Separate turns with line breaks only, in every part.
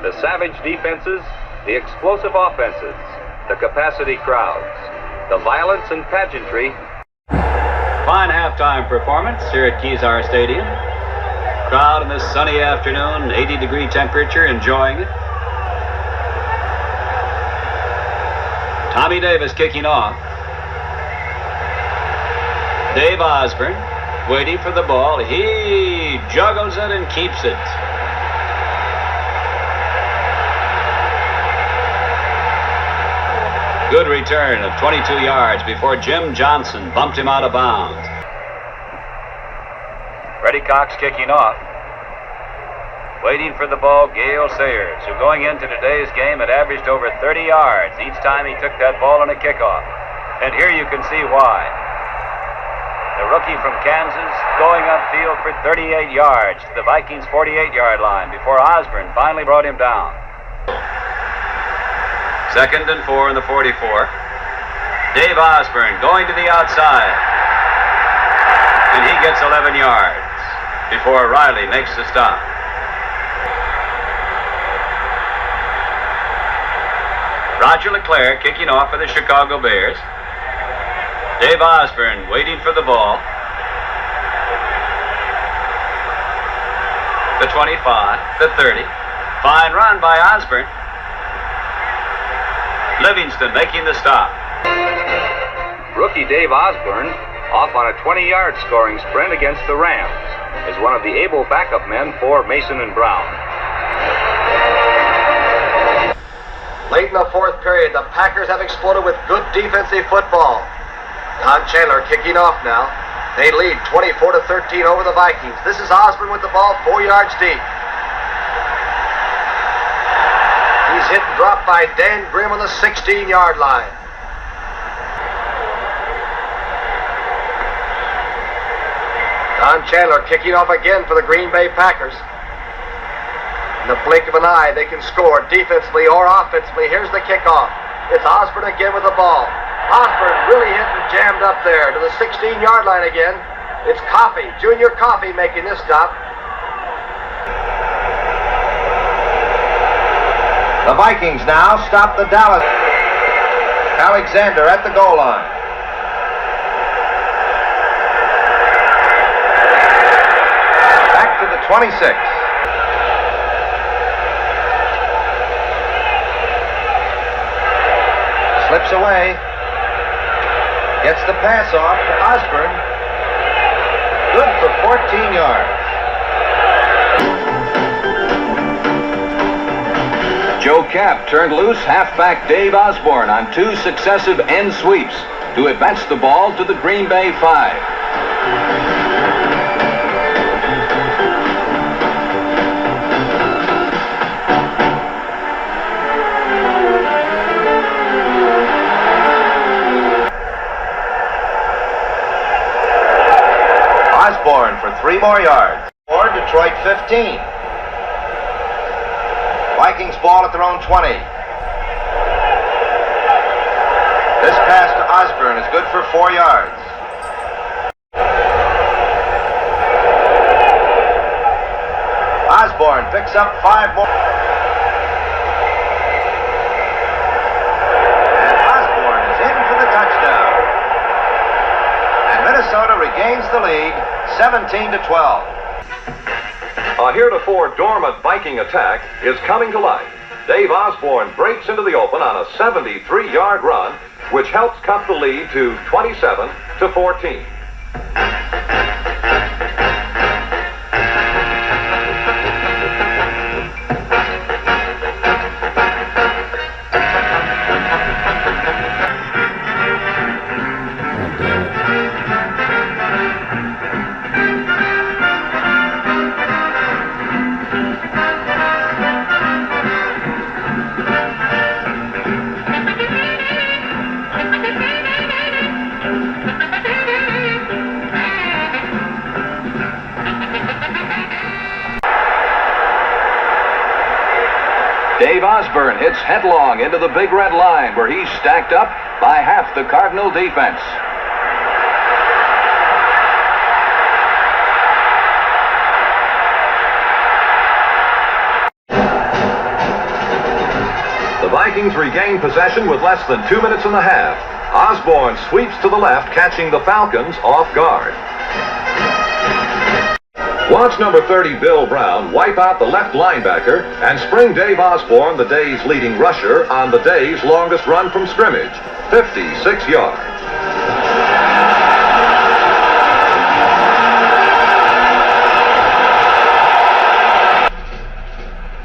The savage defenses, the explosive offenses, the capacity crowds, the violence and pageantry.
Fine halftime performance here at Kezar Stadium. Crowd in this sunny afternoon, 80-degree temperature, enjoying it. Tommy Davis kicking off. Dave Osborn waiting for the ball. He juggles it and keeps it. Good return of 22 yards before Jim Johnson bumped him out of bounds. Freddie Cox kicking off. Waiting for the ball, Gale Sayers, who going into today's game had averaged over 30 yards each time he took that ball on a kickoff. And here you can see why. The rookie from Kansas going upfield for 38 yards to the Vikings' 48-yard line before Osborn finally brought him down. 2nd and 4 in the 44. Dave Osborn going to the outside. And he gets 11 yards before Riley makes the stop. Roger LeClaire kicking off for the Chicago Bears. Dave Osborn waiting for the ball. The 25, the 30. Fine run by Osborn. Livingston making the stop.
Rookie Dave Osborn off on a 20-yard scoring sprint against the Rams as one of the able backup men for Mason and Brown.
Late in the 4th period, the Packers have exploded with good defensive football. Don Chandler kicking off now. They lead 24-13 over the Vikings. This is Osborn with the ball 4 yards deep. He's hit and dropped by Dan Grimm on the 16-yard line. Don Chandler kicking off again for the Green Bay Packers. In the blink of an eye, they can score defensively or offensively. Here's the kickoff. It's Osborn again with the ball. Osborn really hit and jammed up there to the 16-yard line again. It's Coffey, Junior Coffey, making this stop. The Vikings now stop the Dallas. Alexander at the goal line. Back to the 26. Slips away. Gets the pass off to Osborn. Good for 14 yards.
Joe Kapp turned loose halfback Dave Osborn on 2 successive end sweeps to advance the ball to the Green Bay 5.
Osborn for 3 more yards. Or Detroit 15. Vikings ball at their own 20. This pass to Osborn is good for 4 yards. Osborn picks up 5 more. And Osborn is in for the touchdown. And Minnesota regains the lead, 17-12.
A heretofore dormant Viking attack is coming to life. Dave Osborn breaks into the open on a 73-yard run, which helps cut the lead to 27-14.
Dave Osborn hits headlong into the big red line where he's stacked up by half the Cardinal defense.
Vikings regain possession with less than 2 minutes and a half. Osborn sweeps to the left, catching the Falcons off guard. Watch number 30, Bill Brown, wipe out the left linebacker and spring Dave Osborn, the day's leading rusher, on the day's longest run from scrimmage, 56 yards.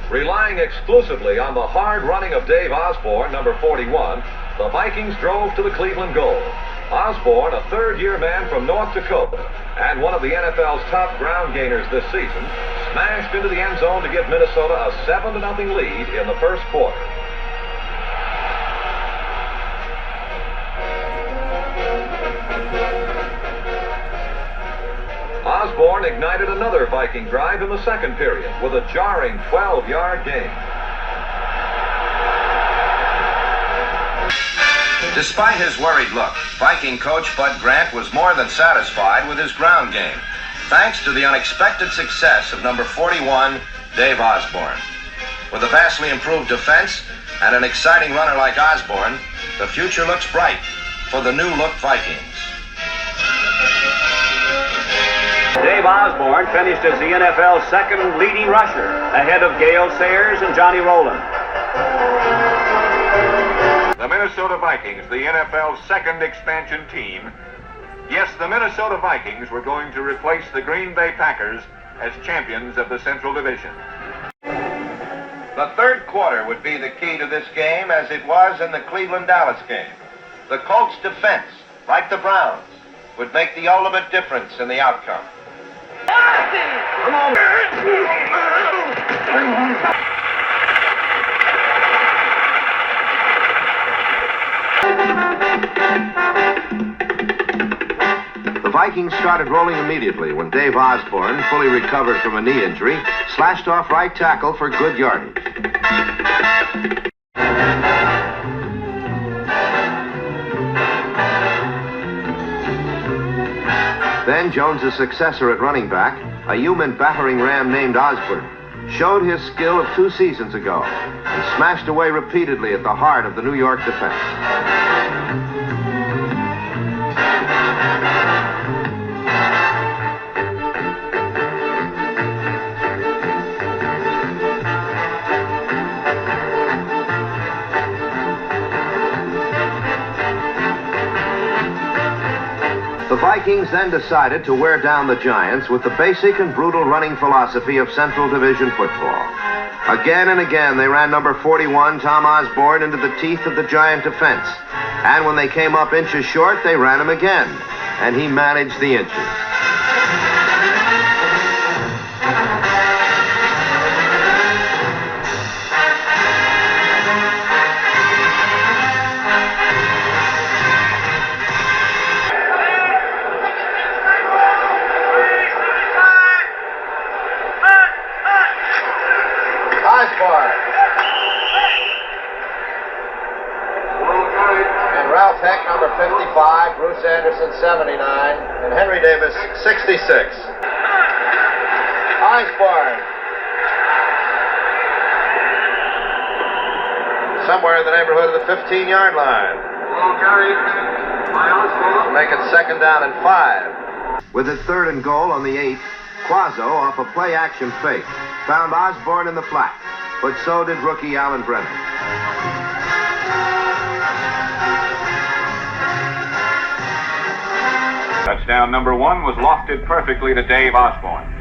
Relying exclusively on the hard running of Dave Osborn, number 41, the Vikings drove to the Cleveland goal. Osborn, a third-year man from North Dakota and one of the NFL's top ground gainers this season, smashed into the end zone to give Minnesota a 7-0 lead in the first quarter. Osborn ignited another Viking drive in the second period with a jarring 12-yard gain.
Despite his worried look, Viking coach Bud Grant was more than satisfied with his ground game, thanks to the unexpected success of number 41, Dave Osborn. With a vastly improved defense and an exciting runner like Osborn, the future looks bright for the new-look Vikings.
Dave Osborn finished as the NFL's second leading rusher, ahead of Gale Sayers and Johnny Rowland.
The Minnesota Vikings, the NFL's second expansion team. Yes, the Minnesota Vikings were going to replace the Green Bay Packers as champions of the Central Division.
The third quarter would be the key to this game, as it was in the Cleveland-Dallas game. The Colts' defense, like the Browns, would make the ultimate difference in the outcome. Come on.
The Vikings started rolling immediately when Dave Osborn, fully recovered from a knee injury, slashed off right tackle for good yardage. Then Jones' successor at running back, a human battering ram named Osborn, showed his skill of 2 seasons ago and smashed away repeatedly at the heart of the New York defense. The Vikings then decided to wear down the Giants with the basic and brutal running philosophy of Central Division football. Again and again, they ran number 41, Tom Osborn, into the teeth of the Giant defense. And when they came up inches short, they ran him again. And he managed the inches. And Ralph Heck, number 55, Bruce Anderson, 79, and Henry Davis, 66. Osborn. Somewhere in the neighborhood of the 15-yard line. Make it 2nd down and 5. With it 3rd and goal on the 8, Quazzo, off a play-action fake, found Osborn in the flat, but so did rookie Alan Brennan.
Touchdown number 1 was lofted perfectly to Dave Osborn.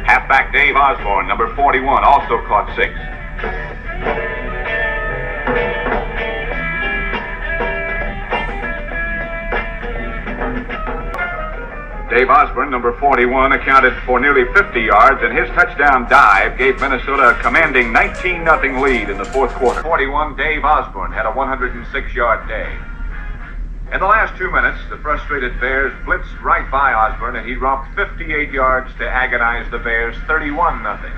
Halfback Dave Osborn, number 41, also caught 6. Dave Osborn, number 41, accounted for nearly 50 yards, and his touchdown dive gave Minnesota a commanding 19-0 lead in the fourth quarter. 41, Dave Osborn had a 106-yard day. In the last 2 minutes, the frustrated Bears blitzed right by Osborn, and he romped 58 yards to agonize the Bears 31-0.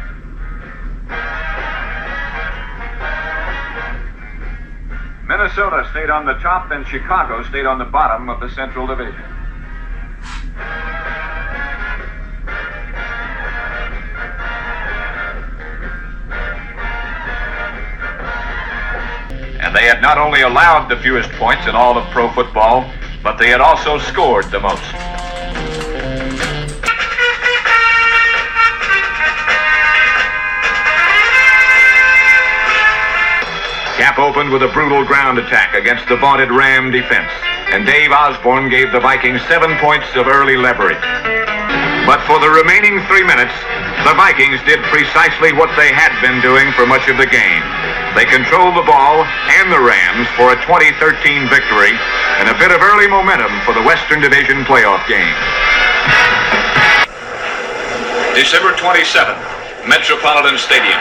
Minnesota stayed on the top, and Chicago stayed on the bottom of the Central Division. And they had not only allowed the fewest points in all of pro football, but they had also scored the most. Camp opened with a brutal ground attack against the vaunted Ram defense, and Dave Osborn gave the Vikings 7 points of early leverage. But for the remaining 3 minutes, the Vikings did precisely what they had been doing for much of the game. They controlled the ball and the Rams for a 2013 victory and a bit of early momentum for the Western Division playoff game. December 27th, Metropolitan Stadium.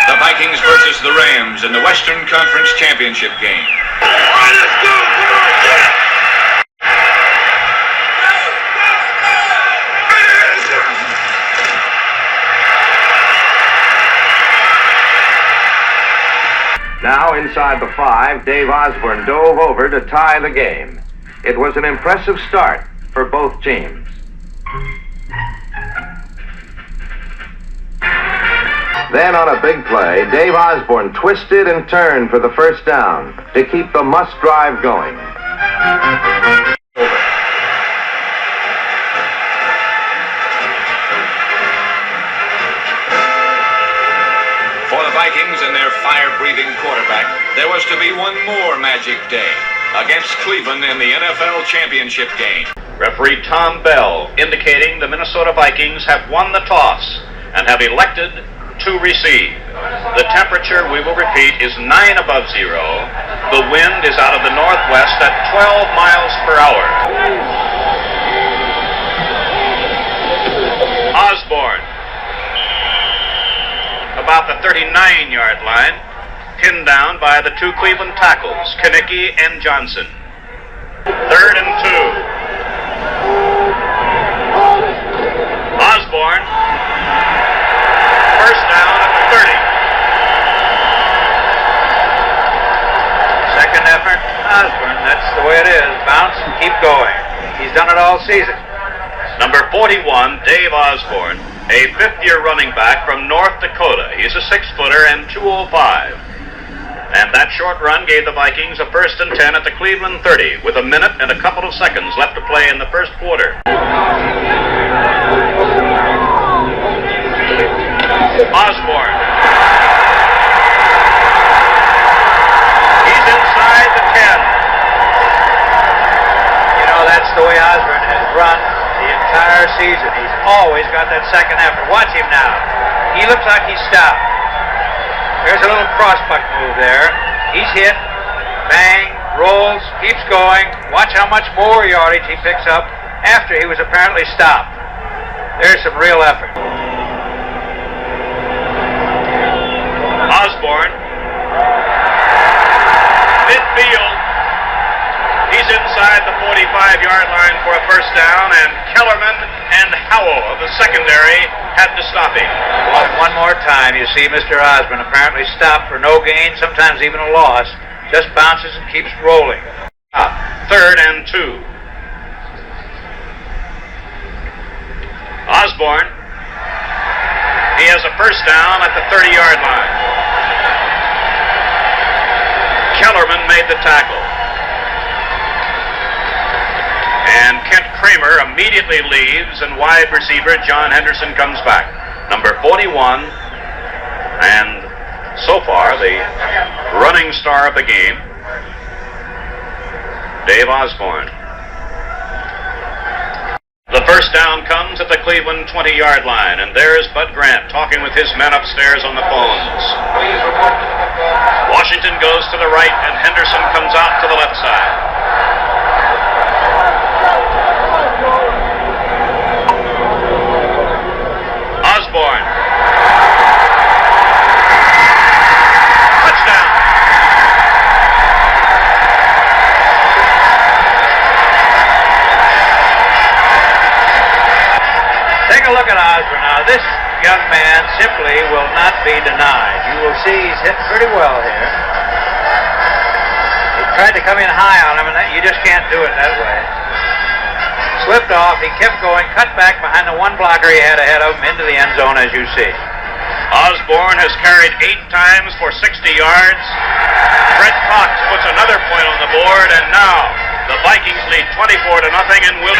The Vikings versus the Rams in the Western Conference Championship game. All right, let's go! Come on, get it!
Now inside the 5, Dave Osborn dove over to tie the game. It was an impressive start for both teams. Then on a big play, Dave Osborn twisted and turned for the first down to keep the must drive going.
For the Vikings and their fire-breathing quarterback, there was to be one more magic day against Cleveland in the NFL championship game.
Referee Tom Bell indicating the Minnesota Vikings have won the toss and have elected to receive. The temperature, we will repeat, is 9 above zero. The wind is out of the northwest at 12 miles per hour. Osborn, about the 39-yard line, pinned down by the two Cleveland tackles, Kinnicky and Johnson. 3rd and 2. Osborn, first down at the 30.
Second effort, Osborn. That's the way it is. Bounce and keep going. He's done it all season.
Number 41, Dave Osborn, a fifth-year running back from North Dakota. He's a 6-footer and 205. And that short run gave the Vikings a 1st and 10 at the Cleveland 30 with a minute and a couple of seconds left to play in the first quarter. Osborn. He's inside the 10.
You know, that's the way Osborn has run the entire season. He's always got that second effort. Watch him now. He looks like he's stopped. There's a little crossbuck move there. He's hit. Bang. Rolls. Keeps going. Watch how much more yardage he picks up after he was apparently stopped. There's some real effort.
Osborn, midfield. He's inside the 45-yard line for a first down, and Kellerman and Howell of the secondary had to stop him.
One more time, you see Mr. Osborn apparently stopped for no gain, sometimes even a loss. Just bounces and keeps rolling.
3rd and 2. Osborn, he has a first down at the 30-yard line. Kellerman made the tackle. And Kent Kramer immediately leaves, and wide receiver John Henderson comes back. Number 41, and so far the running star of the game, Dave Osborn. The first down comes at the Cleveland 20-yard line, and there's Bud Grant talking with his men upstairs on the phones. Washington goes to the right, and Henderson comes out to the left side. Osborn. Touchdown.
Take a look at Osborn now. This young man simply will not be denied. You will see he's hitting pretty well here. He tried to come in high on him, and you just can't do it that way. Slipped off, he kept going, cut back behind the one blocker he had ahead of him into the end zone, as you see.
Osborne has carried 8 times for 60 yards. Fred Cox puts another point on the board, and now the Vikings lead 24-0 and will...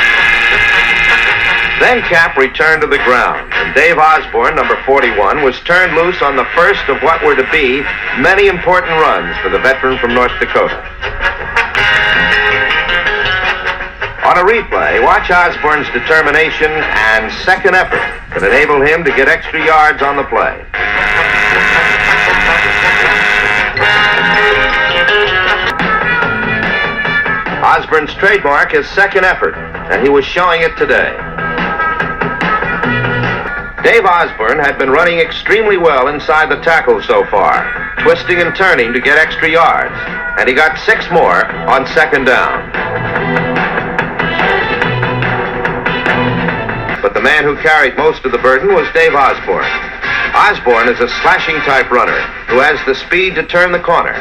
Then Cap returned to the ground, and Dave Osborne, number 41, was turned loose on the first of what were to be many important runs for the veteran from North Dakota. On a replay, watch Osborne's determination and second effort that enabled him to get extra yards on the play. Osborne's trademark is second effort, and he was showing it today. Dave Osborne had been running extremely well inside the tackle so far, twisting and turning to get extra yards, and he got 6 more on second down. But the man who carried most of the burden was Dave Osborne. Osborne is a slashing type runner who has the speed to turn the corner.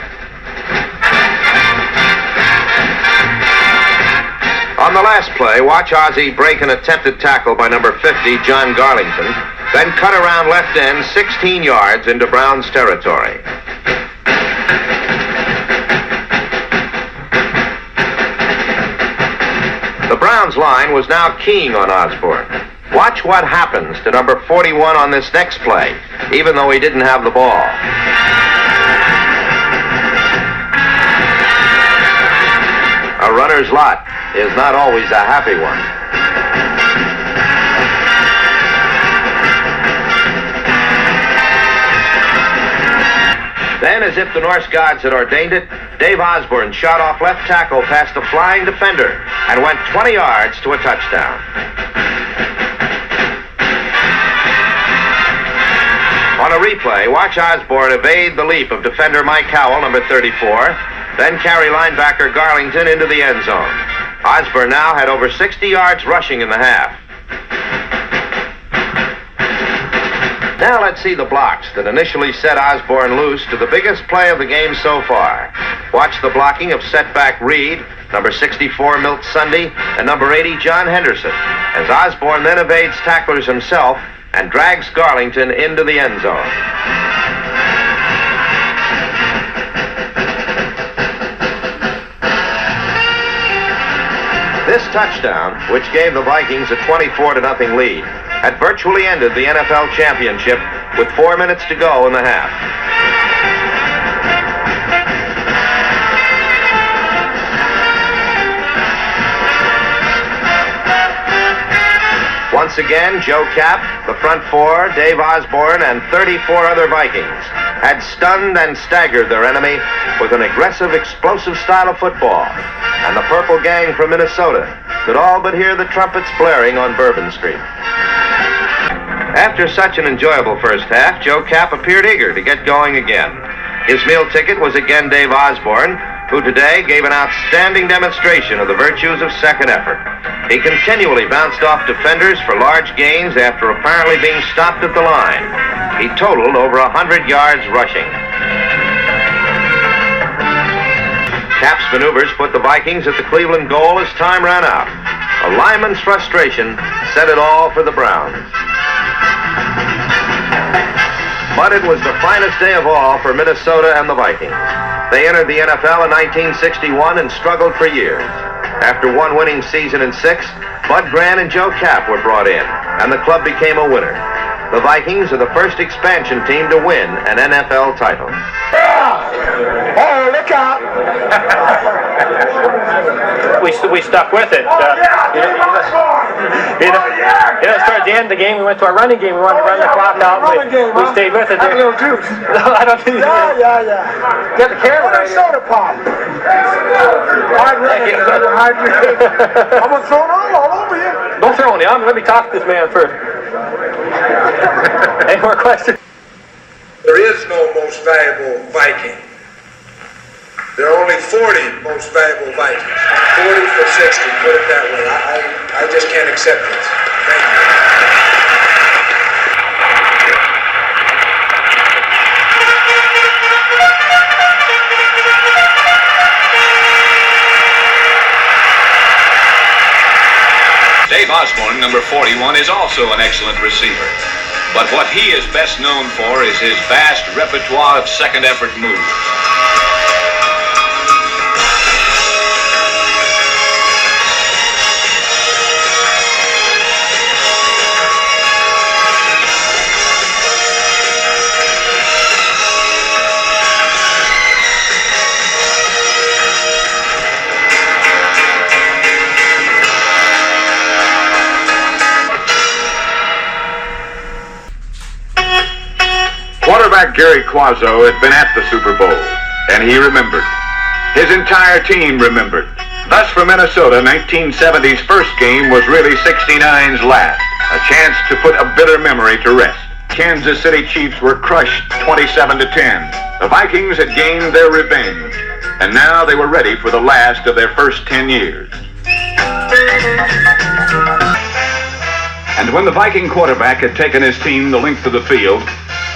On the last play, watch Ozzie break an attempted tackle by number 50, John Garlington, then cut around left end 16 yards into Brown's territory. The Browns line was now keying on Osborne. Watch what happens to number 41 on this next play, even though he didn't have the ball. A runner's lot is not always a happy one. Then, as if the Norse gods had ordained it, Dave Osborne shot off left tackle past a flying defender and went 20 yards to a touchdown. On a replay, watch Osborne evade the leap of defender Mike Howell, number 34, then carry linebacker Garlington into the end zone. Osborne now had over 60 yards rushing in the half. Now let's see the blocks that initially set Osborne loose to the biggest play of the game so far. Watch the blocking of setback Reed, number 64 Milt Sunday, and number 80 John Henderson, as Osborne then evades tacklers himself and drags Garlington into the end zone. This touchdown, which gave the Vikings a 24-0 lead, had virtually ended the NFL championship with 4 minutes to go in the half. Once again, Joe Cap, the front 4, Dave Osborne, and 34 other Vikings had stunned and staggered their enemy with an aggressive, explosive style of football. And the Purple Gang from Minnesota could all but hear the trumpets blaring on Bourbon Street. After such an enjoyable first half, Joe Cap appeared eager to get going again. His meal ticket was again Dave Osborne, who today gave an outstanding demonstration of the virtues of second effort. He continually bounced off defenders for large gains after apparently being stopped at the line. He totaled over 100 yards rushing. Cap's maneuvers put the Vikings at the Cleveland goal as time ran out. A lineman's frustration said it all for the Browns. But it was the finest day of all for Minnesota and the Vikings. They entered the NFL in 1961 and struggled for years. After one winning season in 6, Bud Grant and Joe Cap were brought in, and the club became a winner. The Vikings are the first expansion team to win an NFL title.
Oh, look out!
we stuck with it. Towards the end of the game, we went to our running game. We wanted to run the clock out. We stayed with it.
Have a little juice.
No, I don't think.
Yeah.
Get the camera right here.
Soda pop. I'm gonna throw it all over you.
Don't throw any. Let me talk to this man first. Any more questions?
There is no most valuable Viking. There are only 40 most valuable Vikings. 40 for 60, put it that way. I just can't accept this. Thank you.
Dave Osborn, number 41, is also an excellent receiver. But what he is best known for is his vast repertoire of second effort moves.
Quarterback Gary Quazzo had been at the Super Bowl, and he remembered. His entire team remembered. Thus, for Minnesota, 1970's first game was really 69's last, a chance to put a bitter memory to rest. Kansas City Chiefs were crushed 27-10. The Vikings had gained their revenge, and now they were ready for the last of their first 10 years. And when the Viking quarterback had taken his team the length of the field,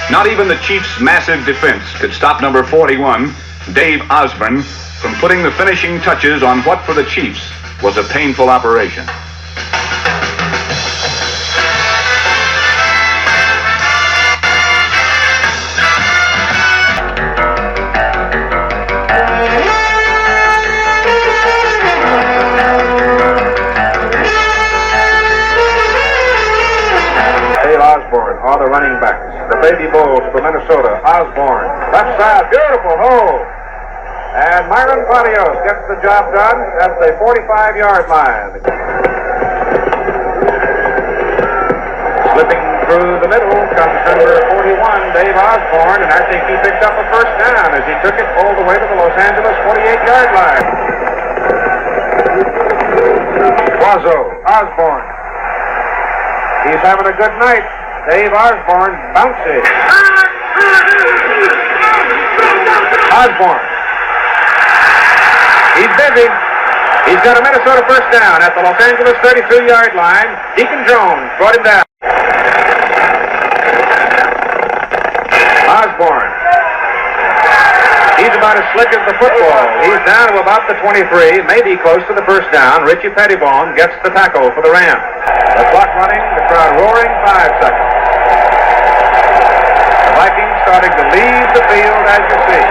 not even the Chiefs' massive defense could stop number 41, Dave Osborn, from putting the finishing touches on what for the Chiefs was a painful operation. Osborn are the running backs. The Baby Bulls for Minnesota. Osborn, left side, beautiful hole. And Myron Padios gets the job done at the 45-yard line. Slipping through the middle comes number 41, Dave Osborn, and I think he picked up a first down as he took it all the way to the Los Angeles 48-yard line. Quazzo, Osborn. He's having a good night. Dave Osborn, bouncy. Osborn. He's busy. He's got a Minnesota first down at the Los Angeles 32-yard line. Deacon Jones brought him down. Osborn. He's about as slick as the football. He's down to about the 23, maybe close to the first down. Richie Pettibone gets the tackle for the Rams. The clock running, the crowd roaring, 5 seconds. The Vikings starting to leave the field, as you see.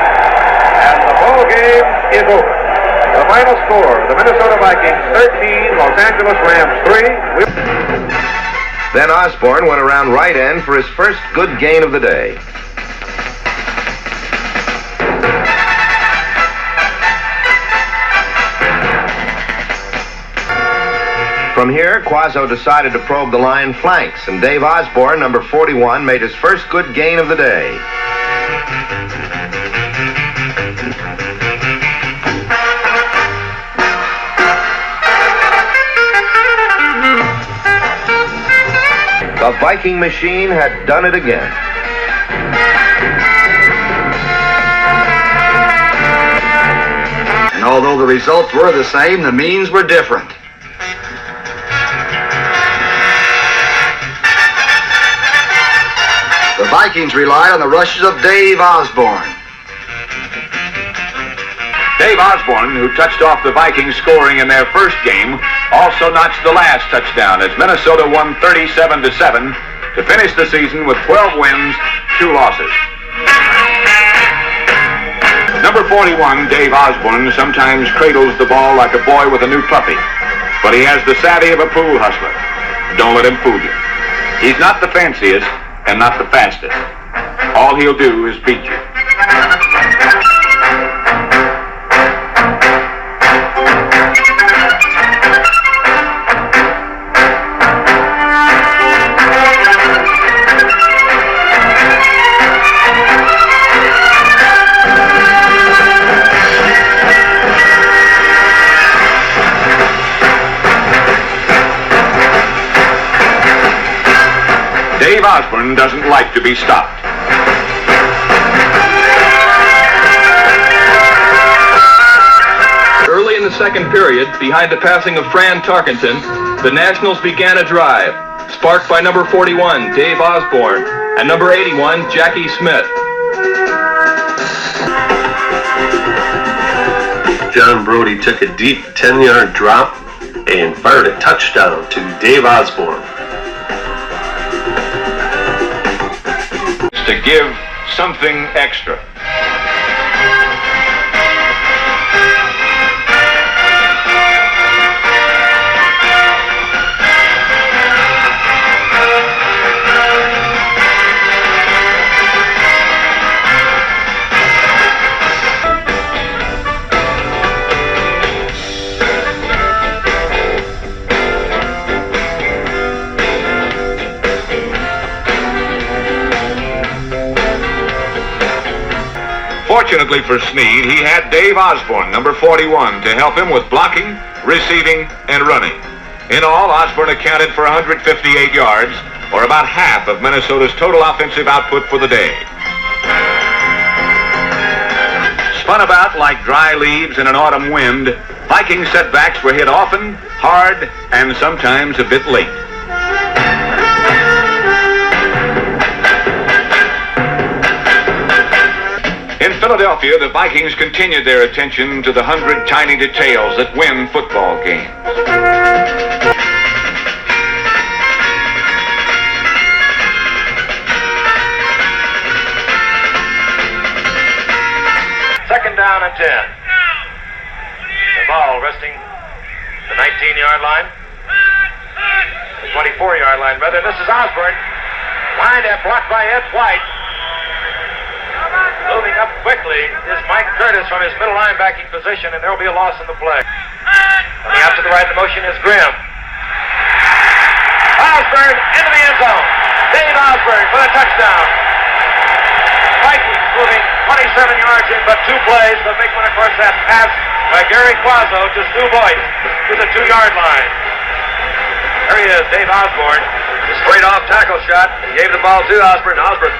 And the ball game is over. The final score, the Minnesota Vikings 13, Los Angeles Rams 3.
Then Osborn went around right end for his first good gain of the day. From here, Quazzo decided to probe the line flanks, and Dave Osborn, number 41, made his first good gain of the day. The Viking machine had done it again.
And although the results were the same, the means were different. The Vikings relied on the rushes of Dave Osborn.
Dave Osborn, who touched off the Vikings scoring in their first game, also notched the last touchdown as Minnesota won 37-7 to finish the season with 12 wins, 2 losses. Number 41, Dave Osborn, sometimes cradles the ball like a boy with a new puppy, but he has the savvy of a pool hustler. Don't let him fool you. He's not the fanciest and not the fastest. All he'll do is beat you. Dave Osborn doesn't like to be stopped.
Early in the second period, behind the passing of Fran Tarkenton, the Nationals began a drive, sparked by number 41, Dave Osborn, and number 81, Jackie Smith.
John Brody took a deep 10-yard drop and fired a touchdown to Dave Osborn.
To give something extra. Fortunately for Snead, he had Dave Osborn, number 41, to help him with blocking, receiving, and running. In all, Osborn accounted for 158 yards, or about half of Minnesota's total offensive output for the day. Spun about like dry leaves in an autumn wind, Viking setbacks were hit often, hard, and sometimes a bit late. In Philadelphia, the Vikings continued their attention to the 100 tiny details that win football games.
Second down and 10. The ball resting the 19-yard line. The 24-yard line, rather. This is Osborn. Wind up, blocked by Ed White. Moving up quickly is Mike Curtis from his middle linebacking position, and there will be a loss in the play. Coming out to the right of the motion is Grimm. Osborn into the end zone. Dave Osborn for the touchdown. Vikings moving 27 yards in, but 2 plays. The big one, of course, that pass by Gary Quazzo to Stu Boyce to the 2-yard line. There he is, Dave Osborn. Straight off tackle shot. He gave the ball to Osborn. Osborn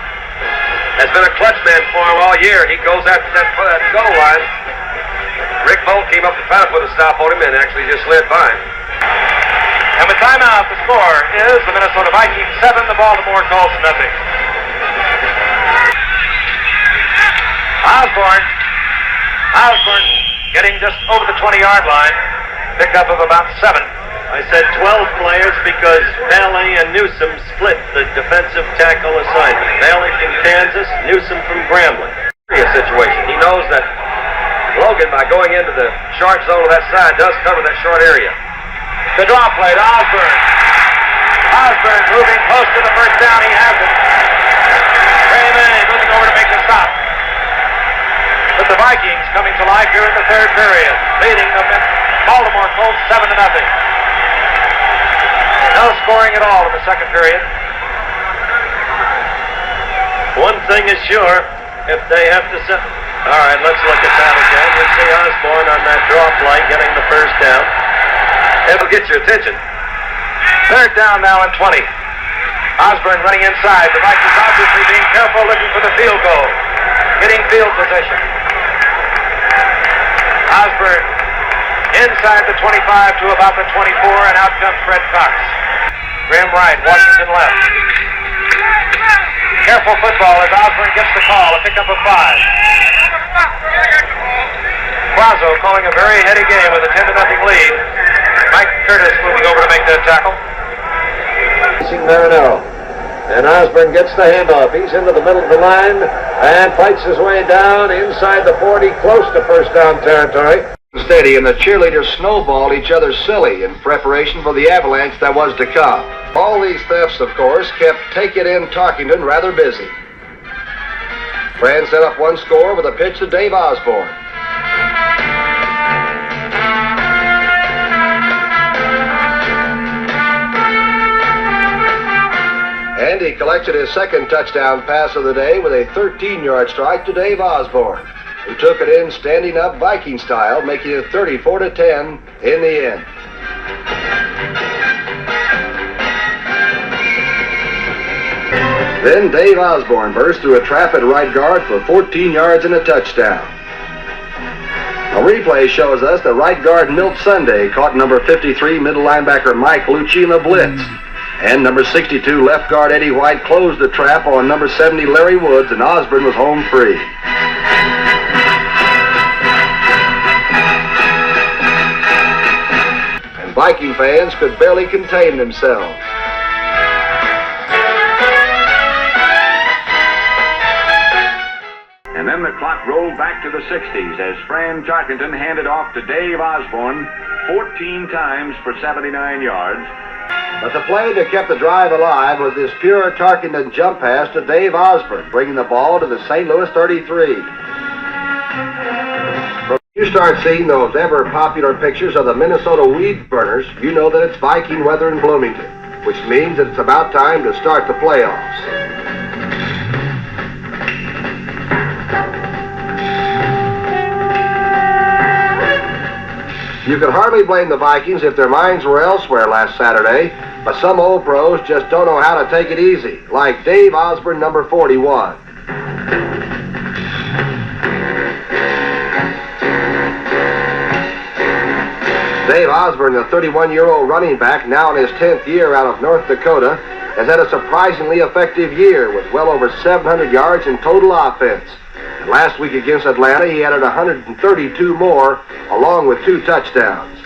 has been a clutch man for him all year. He goes after that goal line. Rick Bolt came up to try to put a stop on him and actually just slid by him. And with timeout, the score is the Minnesota Vikings 7, the Baltimore Colts nothing. Osborn getting just over the 20-yard line. Pickup of about 7.
I said 12 players because Bailey and Newsom split the defensive tackle assignment. Bailey from Kansas, Newsom from Grambling.
Serious situation. He knows that Logan, by going into the short zone of that side, does cover that short area. The draw play to Osborn. Osborn moving close to the first down. He has it. Ray May moving over to make the stop. But the Vikings coming to life here in the third period, leading the Baltimore Colts 7-0. No scoring at all in the second period.
One thing is sure, if they have to set... All right, let's look at that again. You see Osborn on that draw play getting the first down.
It'll get your attention. Third down now and 20. Osborn running inside. The Vikings obviously being careful, looking for the field goal. Getting field position. Osborn inside the 25 to about the 24, and out comes Fred Cox. Graham right, Washington left. Careful football as Osborn gets the call, a pickup of 5. Quazzo calling a very heady game with a 10-0 lead. Mike Curtis moving over to make that tackle.
Marinello. And Osborn gets the handoff. He's into the middle of the line and fights his way down inside the 40, close to first down territory. Steady, and the cheerleaders snowballed each other silly in preparation for the avalanche that was to come. All these thefts, of course, kept Take It In Talkington rather busy. Fran set up one score with a pitch to Dave Osborn. And he collected his second touchdown pass of the day with a 13-yard strike to Dave Osborn, who took it in standing up Viking style, making it 34-10 in the end. Then Dave Osborn burst through a trap at right guard for 14 yards and a touchdown. A replay shows us that right guard Milt Sunday caught number 53 middle linebacker Mike Lucci in a blitz. And number 62 left guard Eddie White closed the trap on number 70 Larry Woods, and Osborn was home free. Viking fans could barely contain themselves.
And then the clock rolled back to the 60s as Fran Tarkenton handed off to Dave Osborn 14 times for 79 yards.
But the play that kept the drive alive was this pure Tarkenton jump pass to Dave Osborn, bringing the ball to the St. Louis 33. When you start seeing those ever-popular pictures of the Minnesota weed burners, you know that it's Viking weather in Bloomington, which means that it's about time to start the playoffs. You could hardly blame the Vikings if their minds were elsewhere last Saturday, but some old pros just don't know how to take it easy, like Dave Osborn, number 41. Dave Osborn, the 31-year-old running back, now in his 10th year out of North Dakota, has had a surprisingly effective year with well over 700 yards in total offense. Last week against Atlanta, he added 132 more, along with 2 touchdowns.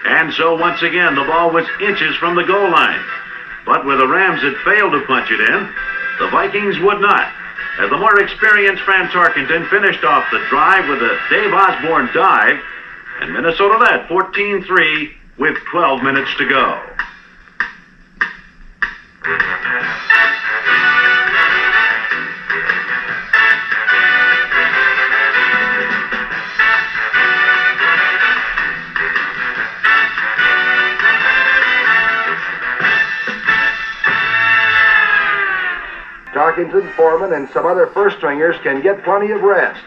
And so once again, the ball was inches from the goal line. But where the Rams had failed to punch it in, the Vikings would not. As the more experienced Fran Tarkenton finished off the drive with a Dave Osborn dive, and Minnesota led 14-3 with 12 minutes to go.
Tarkenton, Foreman, and some other first-stringers can get plenty of rest,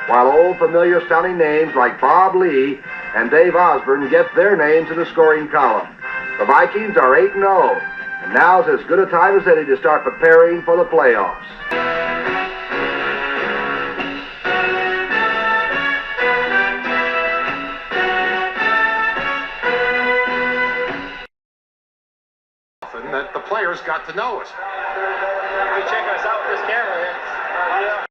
while old familiar-sounding names like Bob Lee and Dave Osborn get their names in the scoring column. The Vikings are 8-0, and now's as good a time as any to start preparing for the playoffs.
That the players got to know us.
We check us out with this camera. Yeah.